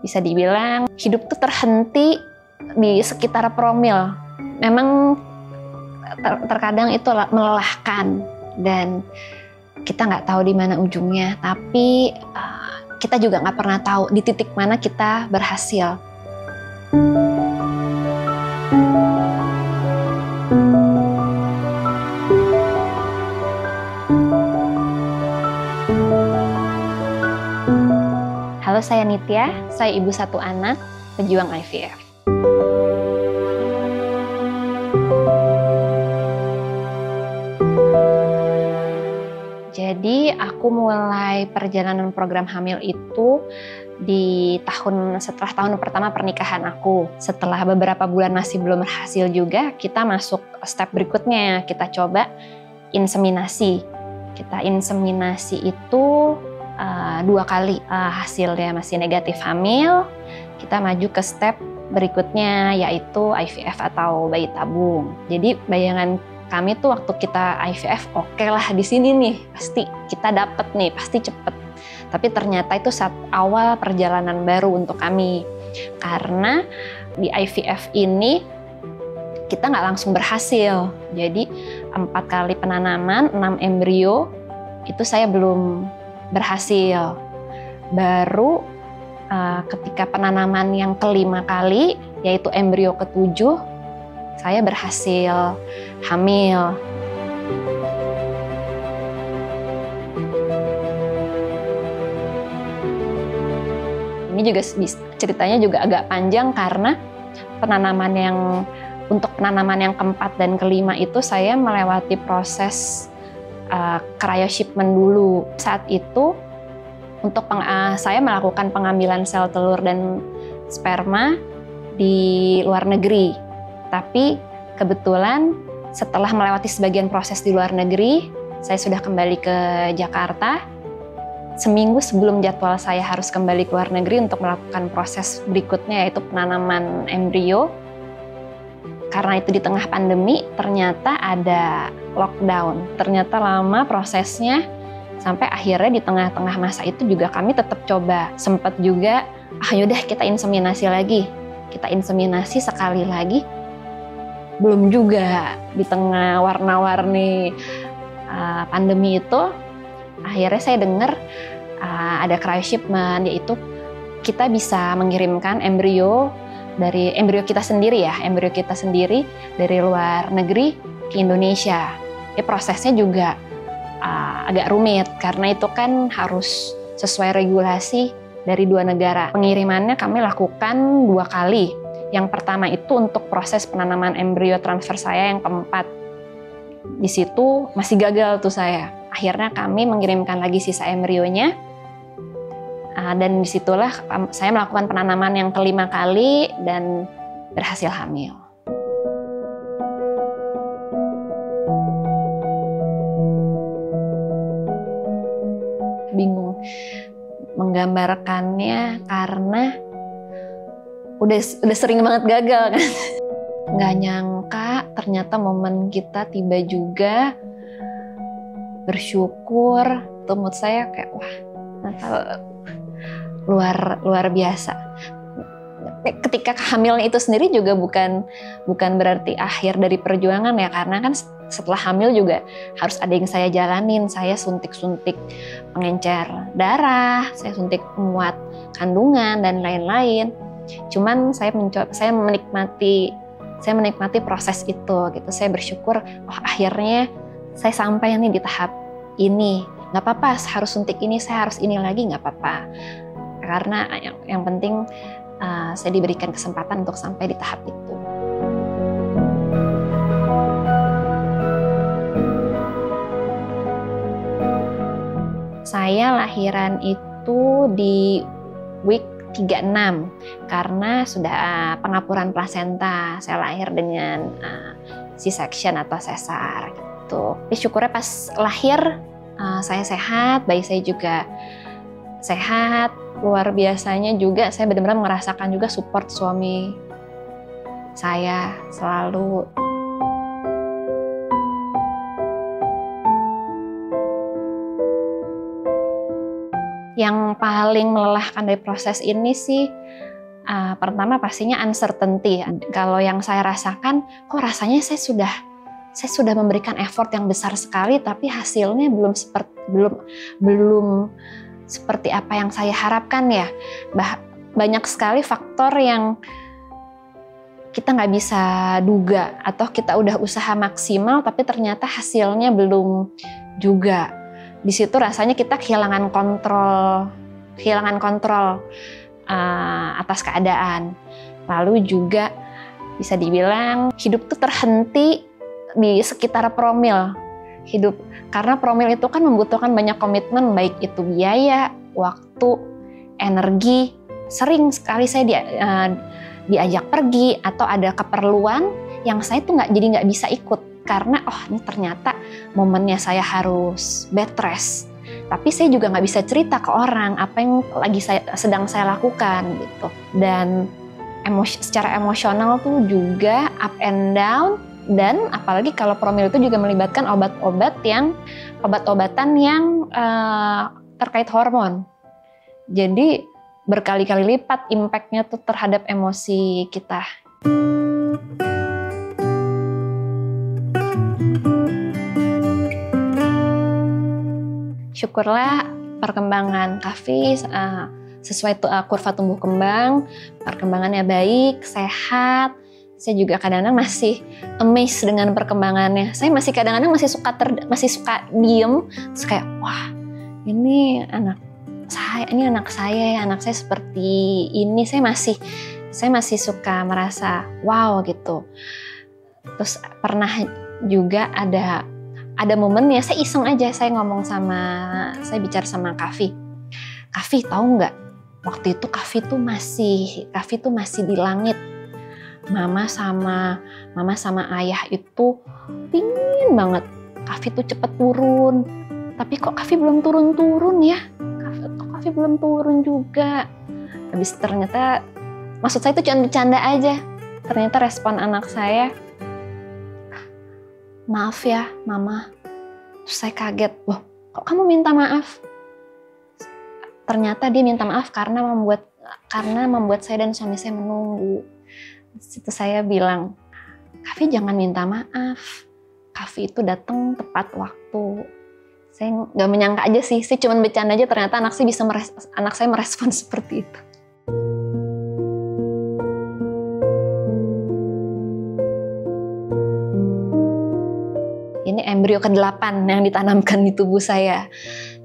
bisa dibilang hidup tuh terhenti di sekitar promil. Memang terkadang itu melelahkan dan kita nggak tahu di mana ujungnya, tapi kita juga nggak pernah tahu di titik mana kita berhasil. Halo, saya Nitya, saya ibu satu anak, pejuang IVF. Jadi aku mulai perjalanan program hamil itu setelah tahun pertama pernikahan aku. Setelah beberapa bulan masih belum berhasil juga, kita masuk step berikutnya. Kita coba inseminasi. Kita inseminasi itu 2 kali, hasilnya masih negatif hamil. Kita maju ke step berikutnya, yaitu IVF atau bayi tabung. Jadi bayangan kami tuh waktu kita IVF, oke lah di sini nih, pasti kita dapet nih, pasti cepet. Tapi ternyata itu saat awal perjalanan baru untuk kami. Karena di IVF ini kita nggak langsung berhasil. Jadi 4 kali penanaman, 6 embrio, itu saya belum berhasil. Baru ketika penanaman yang ke-5 kali, yaitu embrio ke-7, saya berhasil hamil. Ini juga ceritanya juga agak panjang karena untuk penanaman yang ke-4 dan ke-5 itu saya melewati proses cryoshipment dulu. Saat itu saya melakukan pengambilan sel telur dan sperma di luar negeri. Tapi kebetulan setelah melewati sebagian proses di luar negeri, saya sudah kembali ke Jakarta. Seminggu sebelum jadwal saya harus kembali ke luar negeri untuk melakukan proses berikutnya, yaitu penanaman embrio. Karena itu di tengah pandemi, ternyata ada lockdown. Ternyata lama prosesnya, sampai akhirnya di tengah-tengah masa itu juga kami tetap coba. Sempat juga, yaudah kita inseminasi lagi. Kita inseminasi sekali lagi. Belum juga, di tengah warna-warni pandemi itu, akhirnya saya dengar ada cryoshipment, yaitu kita bisa mengirimkan embrio kita sendiri dari luar negeri ke Indonesia. Prosesnya juga agak rumit karena itu kan harus sesuai regulasi dari 2 negara. Pengirimannya kami lakukan 2 kali. Yang pertama itu untuk proses penanaman embrio transfer saya yang ke-4. Di situ masih gagal tuh saya. Akhirnya kami mengirimkan lagi sisa embrionya. Dan disitulah saya melakukan penanaman yang ke-5 kali dan berhasil hamil. Bingung menggambarkannya karena udah sering banget gagal kan. Nggak nyangka ternyata momen kita tiba juga. Bersyukur, tuh mood saya kayak wah, luar biasa. Ketika hamilnya itu sendiri juga bukan berarti akhir dari perjuangan ya, karena kan setelah hamil juga harus ada yang saya jalanin. Saya suntik-suntik pengencer darah, saya suntik penguat kandungan dan lain-lain. Cuman saya menikmati proses itu gitu. Saya bersyukur, akhirnya saya sampai nih di tahap ini. Nggak apa-apa, harus suntik ini, saya harus ini lagi, nggak apa-apa. Karena yang penting saya diberikan kesempatan untuk sampai di tahap itu. Saya lahiran itu di week 36 karena sudah pengapuran plasenta. Saya lahir dengan C-section atau sesar gitu. Tapi syukurnya pas lahir saya sehat, bayi saya juga sehat. Luar biasanya juga saya benar-benar merasakan juga support suami saya selalu. Yang paling melelahkan dari proses ini sih, pertama pastinya uncertainty. Kalau yang saya rasakan, kok rasanya saya sudah memberikan effort yang besar sekali, tapi hasilnya belum seperti apa yang saya harapkan ya. Banyak sekali faktor yang kita nggak bisa duga, atau kita udah usaha maksimal tapi ternyata hasilnya belum juga. Di situ rasanya kita kehilangan kontrol atas keadaan. Lalu juga bisa dibilang hidup tuh terhenti di sekitar promil hidup, karena promil itu kan membutuhkan banyak komitmen, baik itu biaya, waktu, energi. Sering sekali saya diajak pergi atau ada keperluan yang saya tuh nggak bisa ikut karena ini ternyata momennya saya harus bed rest, tapi saya juga nggak bisa cerita ke orang apa yang sedang saya lakukan gitu. Dan secara emosional tuh juga up and down, dan apalagi kalau promil itu juga melibatkan obat-obatan yang terkait hormon. Jadi berkali-kali lipat impact-nya tuh terhadap emosi kita. Syukurlah perkembangan Kavi sesuai kurva tumbuh kembang, perkembangannya baik, sehat. Saya juga kadang-kadang masih amazed dengan perkembangannya. Saya masih kadang-kadang masih suka diem, terus kayak wah, ini anak saya seperti ini. Saya masih suka merasa wow gitu. Terus pernah juga ada momennya saya iseng aja, saya bicara sama Kavi tahu nggak, waktu itu Kavi tuh masih di langit. Mama sama ayah itu pingin banget Kavi tuh cepet turun, tapi kok Kavi belum turun ya. Kavi belum turun juga. Habis ternyata, maksud saya itu cuma bercanda aja. Ternyata respon anak saya, maaf ya mama. Terus saya kaget, loh kok kamu minta maaf? Ternyata dia minta maaf karena membuat saya dan suami saya menunggu. Di situ saya bilang, Kavi jangan minta maaf. Kavi itu datang tepat waktu. Saya nggak menyangka aja sih, saya cuma bercanda aja, ternyata anak saya merespon seperti itu. Ini embrio ke-8 yang ditanamkan di tubuh saya.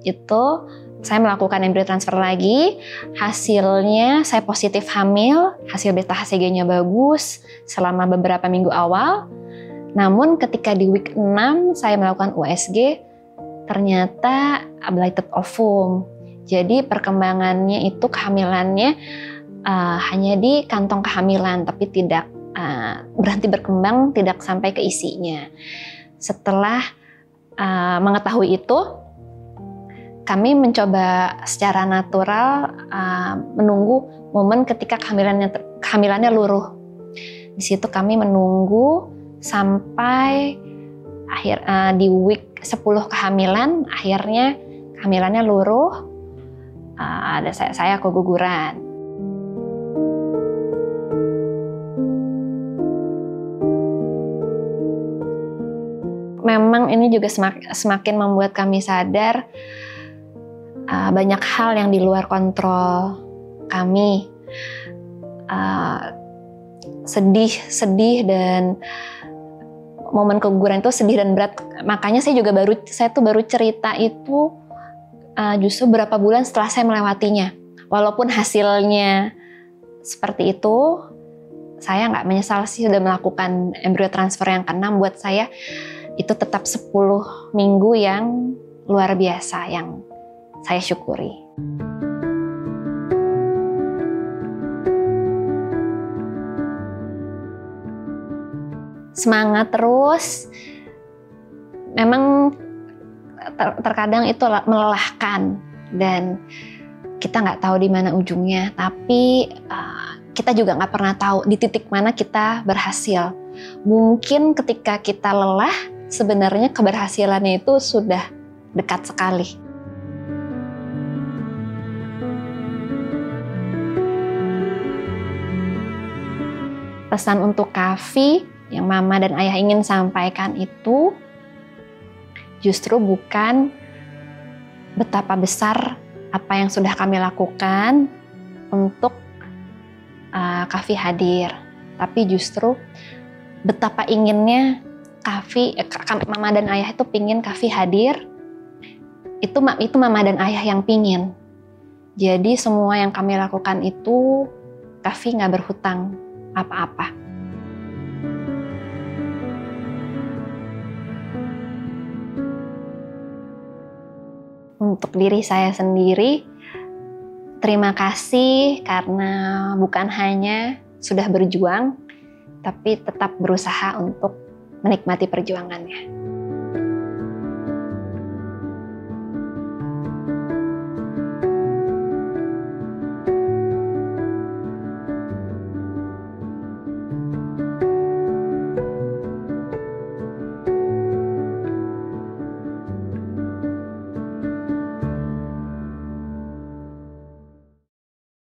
Itu saya melakukan embrio transfer lagi, hasilnya saya positif hamil, hasil beta HCG-nya bagus selama beberapa minggu awal. Namun ketika di week 6 saya melakukan USG, ternyata ablated ovum. Jadi perkembangannya itu kehamilannya hanya di kantong kehamilan, tapi tidak berhenti berkembang, tidak sampai ke isinya. Setelah mengetahui itu, kami mencoba secara natural menunggu momen ketika kehamilannya luruh. Di situ kami menunggu sampai di week 10 kehamilan, akhirnya kehamilannya luruh, ada saya keguguran. Memang ini juga semakin membuat kami sadar banyak hal yang di luar kontrol kami. Sedih dan momen keguguran itu sedih dan berat. Makanya saya baru cerita itu justru beberapa bulan setelah saya melewatinya. Walaupun hasilnya seperti itu, saya nggak menyesal sih sudah melakukan embrio transfer yang ke-6. Buat saya itu tetap 10 minggu yang luar biasa yang saya syukuri. Semangat terus. Memang terkadang itu melelahkan dan kita nggak tahu di mana ujungnya. Tapi kita juga nggak pernah tahu di titik mana kita berhasil. Mungkin ketika kita lelah, sebenarnya keberhasilannya itu sudah dekat sekali. Pesan untuk Kavi yang Mama dan Ayah ingin sampaikan itu justru bukan betapa besar apa yang sudah kami lakukan untuk Kavi hadir, tapi justru betapa inginnya Mama dan Ayah itu pingin Kavi hadir. Itu Mama dan Ayah yang pingin. Jadi semua yang kami lakukan itu Kavi nggak berhutang apa-apa. Untuk diri saya sendiri, terima kasih karena bukan hanya sudah berjuang, tapi tetap berusaha untuk menikmati perjuangannya.